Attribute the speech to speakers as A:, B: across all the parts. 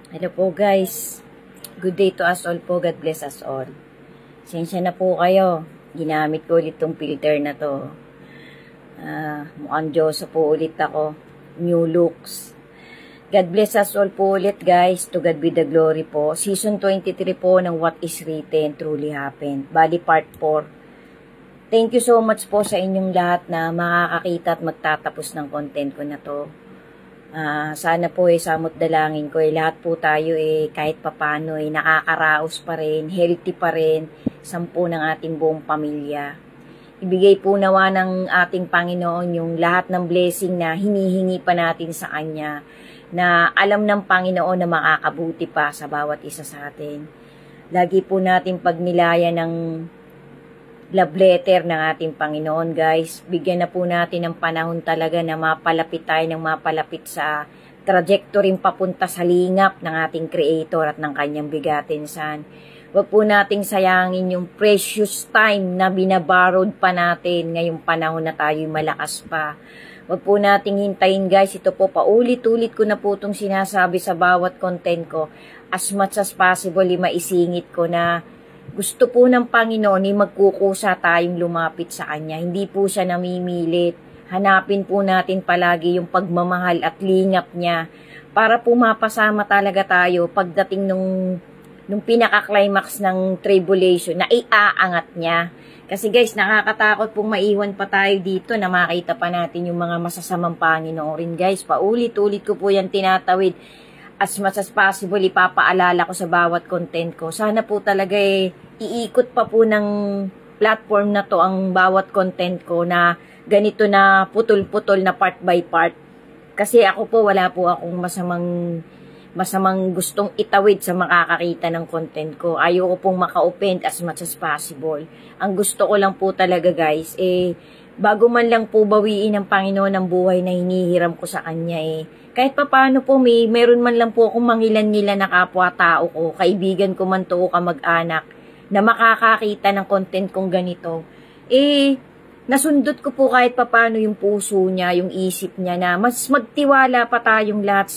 A: Hello po guys. Good day to us all po. God bless us all. Sensya na po kayo. Ginamit ko ulit tong filter na to. Mukhang Diyosa po ulit ako. New looks. God bless us all po ulit guys. To God be the glory po. Season 23 po ng What is Written Truly Happened. Bali part 4. Thank you so much po sa inyong lahat na makakakita at magtatapos ng content ko na to. Sana po samot dalangin ko lahat po tayo kahit papano nakakaraos pa rin, healthy pa rin, sampu ng ating buong pamilya. Ibigay po nawa ng ating Panginoon yung lahat ng blessing na hinihingi pa natin sa Kanya, na alam ng Panginoon na makakabuti pa sa bawat isa sa atin. Lagi po natin pagnilayan ng love letter ng ating Panginoon guys. Bigyan na po natin ng panahon talaga na mapalapit tayo ng mapalapit sa trajectory papunta sa lingap ng ating Creator at ng Kanyang bigatinsan. Huwag po nating sayangin yung precious time na binaborrowed pa natin ngayong panahon na tayo'y malakas pa. Huwag po nating hintayin guys. Ito po paulit-ulit ko na po itong sinasabi sa bawat content ko. As much as possible maisingit ko na gusto po ng Panginoon magkukusa tayong lumapit sa Kanya. Hindi po siya namimilit. Hanapin po natin palagi yung pagmamahal at lingap niya para po mapasama talaga tayo pagdating nung pinaka-climax ng tribulation na iaangat niya. Kasi guys, nakakatakot pong maiwan pa tayo dito na makita pa natin yung mga masasamang Panginoon guys. Paulit-ulit ko po yan tinatawid. As much as possible, ipapaalala ko sa bawat content ko. Sana po talaga iikot pa po ng platform na to ang bawat content ko na ganito na putol-putol na part by part. Kasi ako po, wala po akong masamang gustong itawid sa makakakita ng content ko. Ayoko pong maka-offend as much as possible. Ang gusto ko lang po talaga guys, bago man lang po bawiin ng Panginoon ang buhay na hinihiram ko sa Kanya kahit pa paano po meron man lang po akong mangilan-ngilan na kapwa-tao ko, kaibigan ko man to o kamag-anak, na makakakita ng content kong ganito, nasundot ko po kahit pa paano yung puso niya, yung isip niya na mas magtiwala pa tayong lahat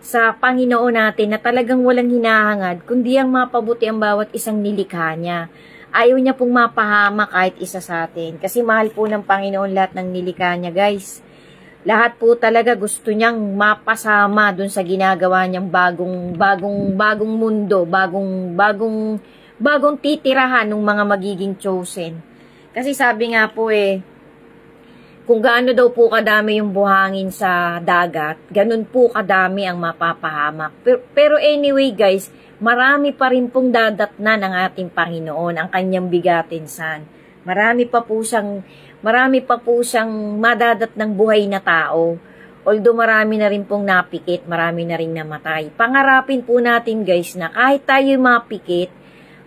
A: sa Panginoon natin na talagang walang hinahangad, kundi ang mapabuti ang bawat isang nilikha niya. Ayaw niya pong mapahama kahit isa sa atin, kasi mahal po ng Panginoon lahat ng nilikha niya guys. Lahat po talaga gusto niyang mapasama dun sa ginagawa niyang bagong mundo, bagong titirahan ng mga magiging chosen. Kasi sabi nga po kung gaano daw po kadami yung buhangin sa dagat, ganun po kadami ang mapapahamak. Pero anyway guys, marami pa rin pong dadatnan ng ating Panginoon, ang Kanyang bigatinsan. Marami pa po siyang madadat ng buhay na tao. Although marami na rin pong napikit, marami na rin namatay. Pangarapin po natin guys na kahit tayo mapikit,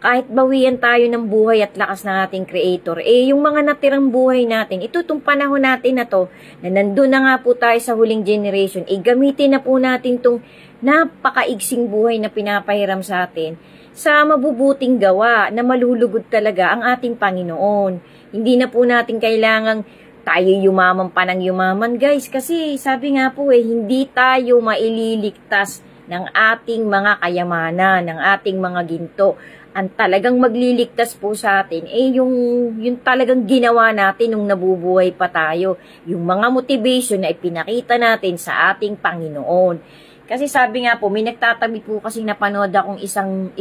A: kahit bawian tayo ng buhay at lakas ng ating Creator, yung mga natirang buhay natin, itong panahon natin na to, na nandun na nga po tayo sa huling generation, gamitin na po natin itong napakaigsing buhay na pinapahiram sa atin sa mabubuting gawa na malulugod talaga ang ating Panginoon. Hindi na po natin kailangang tayo yumaman pa ng yumaman guys, kasi sabi nga po hindi tayo maililigtas ng ating mga kayamanan, ng ating mga ginto. Ang talagang magliligtas po sa atin yung talagang ginawa natin nung nabubuhay pa tayo, yung mga motivation na ipinakita natin sa ating Panginoon. Kasi sabi nga po, may nagtatabi po kasi napanood akong isang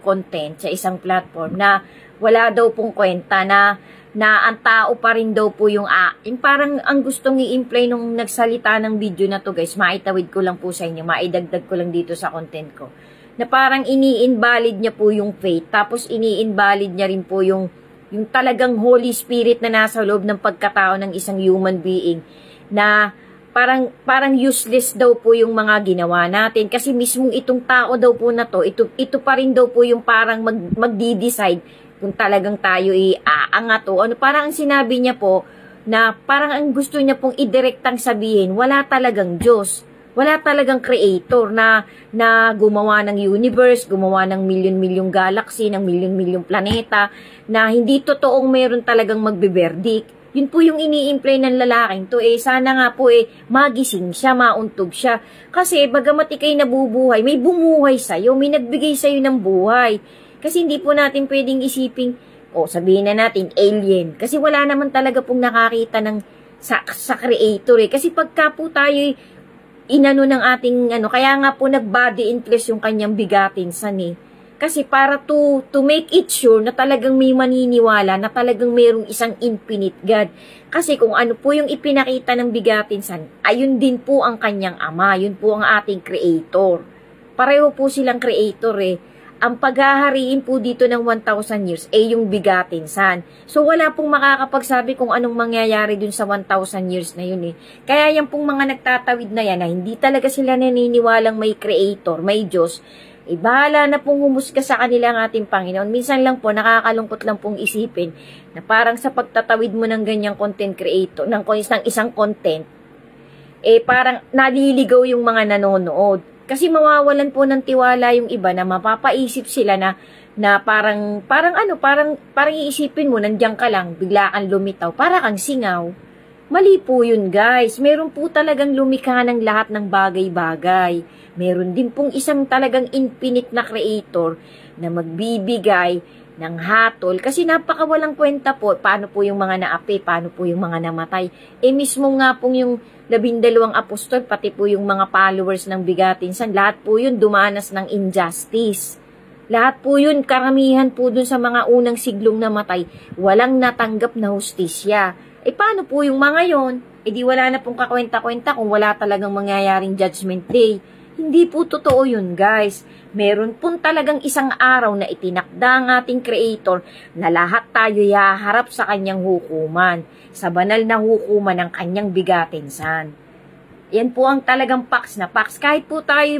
A: content sa isang platform na wala daw pong kwenta na ang tao pa rin daw po yung parang ang gustong i-imply nung nagsalita ng video na to guys, maitawid ko lang po sa inyo, maidagdag ko lang dito sa content ko, na parang ini-invalid niya po yung faith, tapos ini-invalid niya rin po yung talagang Holy Spirit na nasa loob ng pagkatao ng isang human being, na parang useless daw po yung mga ginawa natin kasi mismong itong tao daw po na to, ito pa rin daw po yung parang magdi-decide kung talagang tayo aangat o ano. Parang ang sinabi niya po na parang ang gusto niya pong idirektang sabihin, wala talagang Diyos, wala talagang Creator na gumawa ng universe, gumawa ng milyon-milyong galaxy, ng milyon-milyong planeta, na hindi totoong meron talagang magbe-verdict. Yun po yung ini-imply ng lalaking to. Sana nga po magising siya, mauntog siya. Kasi bagamat ikay nabubuhay, may bumuhay sa'yo, may nagbigay sa'yo ng buhay. Kasi hindi po natin pwedeng isiping, sabihin na natin, alien. Kasi wala naman talaga pong nakakita ng sa creator Kasi pagka po tayo inano ng ating kaya nga po nag-body interest yung kanyang bigatin Kasi para to make it sure na talagang may maniniwala na talagang mayroong isang infinite God. Kasi kung ano po yung ipinakita ng bigatin ayun din po ang kanyang ama. Yun po ang ating creator. Pareho po silang creator Ang paghahariin po dito ng 1,000 years yung bigatin So wala pong makakapagsabi kung anong mangyayari dun sa 1,000 years na yun Kaya yan pong mga nagtatawid na yan na hindi talaga sila naniniwalang may creator, may Diyos. Bahala na pong humusga sa kanila ang ating Panginoon. Minsan lang po, nakakalungkot lang pong isipin na parang sa pagtatawid mo ng ganyang content creator, ng isang content, parang naliligaw yung mga nanonood. Kasi mawawalan po ng tiwala yung iba na mapapaisip sila na parang iisipin mo, nandiyan ka lang, bigla kang lumitaw, para kang singaw. Mali po yun guys. Meron po talagang lumikha ng lahat ng bagay-bagay. Meron din pong isang talagang infinite na creator na magbibigay ng hatol. Kasi napakawalang kwenta po. Paano po yung mga naapi? Paano po yung mga namatay? Mismo nga pong yung 12 apostol, pati po yung mga followers ng bigatin lahat po yun dumanas ng injustice. Lahat po yun, karamihan po dun sa mga unang siglong namatay, walang natanggap na hustisya. Paano po yung mga yon? Di wala na pong kakwenta-kwenta kung wala talagang mangyayaring judgment day. Hindi po totoo yun, guys. Meron po talagang isang araw na itinakda ang ating creator na lahat tayo yaharap sa kanyang hukuman, sa banal na hukuman ng kanyang bigatin Yan po ang talagang facts na facts. Kahit po tayo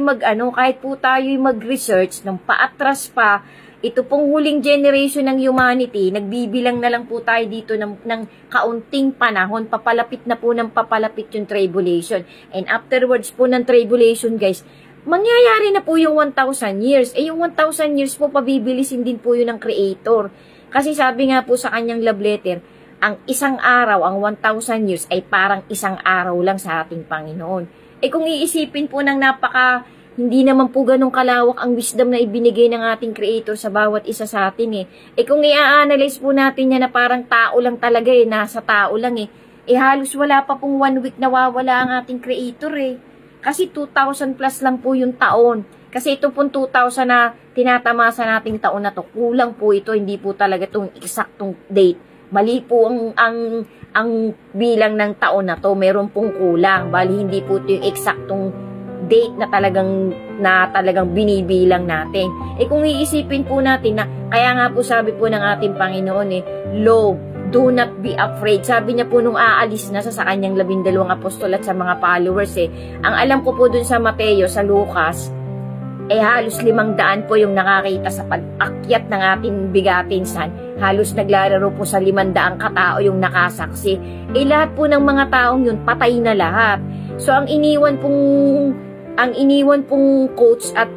A: mag-research ng paatras pa, ito pong huling generation ng humanity, nagbibilang na lang po tayo dito ng kaunting panahon, papalapit na po ng papalapit yung tribulation. And afterwards po ng tribulation guys, mangyayari na po yung 1,000 years. Yung 1,000 years po, pabibilisin din po yun ng creator. Kasi sabi nga po sa kanyang love letter, ang isang araw, ang 1,000 years ay parang isang araw lang sa ating Panginoon. Kung iisipin po ng hindi naman po ganun kalawak ang wisdom na ibinigay ng ating creator sa bawat isa sa atin kung i-analyze po natin yan na parang tao lang talaga nasa tao lang halos wala pa pong 1 week nawawala ang ating creator Kasi 2,000 plus lang po yung taon. Kasi ito pong 2,000 na tinatamasa nating taon na to, kulang po ito, hindi po talaga itong eksaktong date. Mali po ang bilang ng taon na to, meron pong kulang. Bali hindi po ito yung eksaktong date na talagang binibilang natin. Kung iisipin po natin na, kaya nga po sabi po ng ating Panginoon Lo, do not be afraid. Sabi niya po nung aalis na sa kanyang 12 apostol at sa mga followers Ang alam ko po dun sa Mateo, sa Lucas, halos 500 po yung nakakita sa pag-akyat ng ating bigatin Halos naglalaro po sa 500 katao yung nakasaksi. Lahat po ng mga taong yun, patay na lahat. So ang iniwan pong quotes at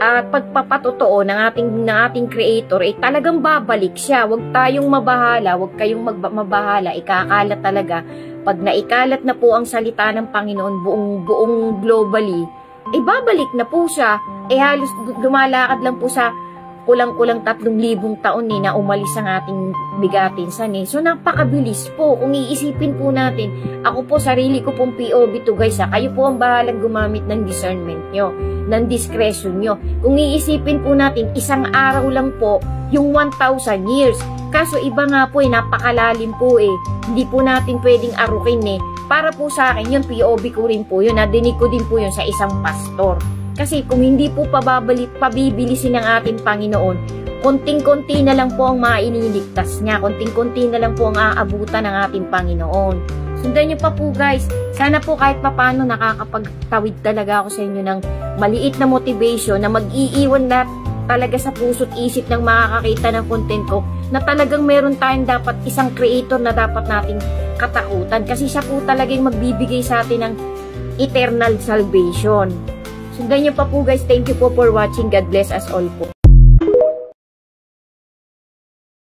A: pagpapatotoo ng ating creator talagang babalik siya. Huwag tayong mabahala, huwag kayong mabahala, ikakalat talaga. Pag naikalat na po ang salita ng Panginoon buong globally, babalik na po siya. Halos lumalakad lang po sa kulang-kulang 3,000 taon na umalis ang ating bigatin So napakabilis po. Kung iisipin po natin, ako po sarili ko pong POV to guys kayo po ang bahalang gumamit ng discernment nyo, ng discretion nyo. Kung iisipin po natin, isang araw lang po yung 1,000 years. Kaso iba nga po napakalalim po Hindi po natin pwedeng arukin Para po sa akin yun, POV ko rin po yun. Nadinig ko din po yun sa isang pastor. Kasi kung hindi po pabibilisin ng ating Panginoon, konting-konti na lang po ang mainiligtas niya. Konting-konti na lang po ang aabutan ng ating Panginoon. Sundan niyo pa po guys. Sana po kahit papano nakakapagtawid talaga ako sa inyo ng maliit na motivation na mag-iiwan na talaga sa puso't isip ng makakakita ng content ko na talagang meron tayong dapat isang creator na dapat nating katakutan. Kasi siya po talaga yung magbibigay sa atin ng eternal salvation. Sundan niyo pa po guys. Thank you po for watching. God bless us all po.